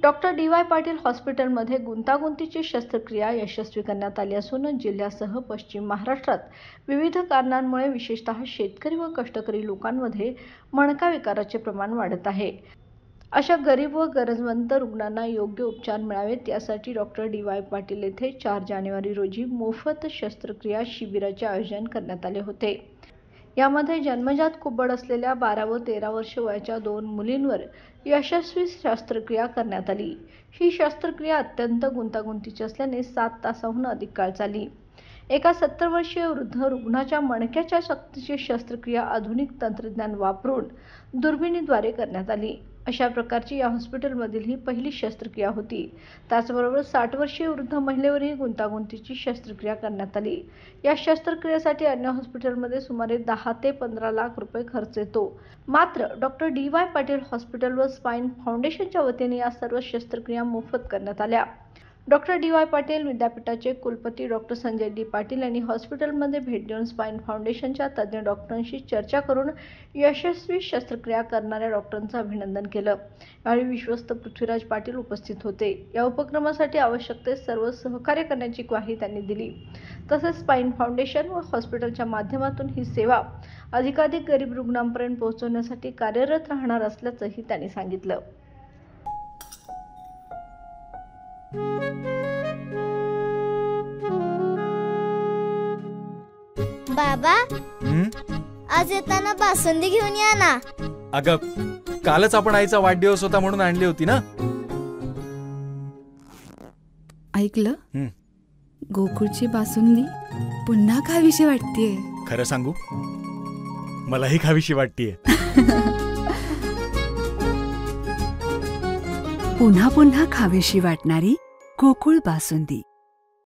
Doctor DY. Patil हॉस्पिटलमध्ये गुंतागुंतीची शस्त्रक्रिया यशस्वी करण्यात आली असून जिल्ह्यासह पश्चिम महाराष्ट्रात विविध कारणांमुळे विशेषतः शेतकरी व कष्टकरी लोकांमध्ये मणका विकाराचे प्रमाण वाढत आहे। अशा गरीब व गरजवंत रुग्णांना योग्य उपचार मिळावेत यासाठी डॉक्टर डी.वाय. पाटील येथे 4 जानेवारी रोजी मोफत शस्त्रक्रिया शिबिराचे आयोजन करण्यात आले होते। यामध्ये जन्मजात कुबड असलेल्या 12 व 13 वर्ष वयाच्या 2 मुलींवर यशस्वी शस्त्रक्रिया करण्यात आली। ही शस्त्रक्रिया अत्यंत गुंतागुंतीची असल्याने 7 तासाहून अधिक काळ चालली। एका 70 वर्षीय वृद्ध रुग्णाच्या मणक्याच्या सक्तीची शस्त्रक्रिया आधुनिक तंत्रज्ञान वापरून दुर्बिणीद्वारे करण्यात आली। अशा प्रकारची या हॉस्पिटलमधील ही पहिली शस्त्रक्रिया होती। त्याचबरोबर 60 वर्षीय वृद्ध महिलेवरही गुंतागुंतीची शस्त्रक्रिया करण्यात आली। या शस्त्रक्रियेसाठी अन्य हॉस्पिटलमध्ये सुमारे 10 ते 15 लाख रुपये खर्च येतो। मात्र डॉक्टर डी.वाय. पाटील हॉस्पिटल व स्पाइन फाउंडेशनच्या वतीने या सर्व शस्त्रक्रिया मोफत करण्यात आल्या। Doctor DY. पाटील विद्यापीठाचे कुलपती डॉक्टर संजय डी. पाटील यांनी हॉस्पिटलमध्ये भेट देऊन स्पाइन फाउंडेशनच्या तज्ज्ञ डॉक्टरांशी चर्चा करून यशस्वी शस्त्रक्रिया करणाऱ्या डॉक्टरांचं अभिनंदन केलं। यावेळी विश्वस्त पृथ्वीराज पाटील उपस्थित होते। या उपक्रमासाठी आवश्यक ते सर्व सहकार्य करण्याची ग्वाही त्यांनी दिली। तसेच स्पाइन फाउंडेशन व हॉस्पिटलच्या माध्यमातून ही सेवा अधिकाधिक गरीब रुग्णांपर्यंत पोहोचवण्यासाठी कार्यरत राहणार असल्याचंही त्यांनी सांगितलं। बाबा, आज येताना बासुंदी घेऊन या ना। अगं, कालच आपण आईचा वाढदिवस होता म्हणून आणली होती ना। ऐकलं? गोकुळची बासुंदी पुन्हा खावीशी वाटतेय। खरं सांगू, मलाही खावीशी वाटतेय। पुन्हा पुन्हा खावीशी वाटणारी गोकुळ बासुंदी।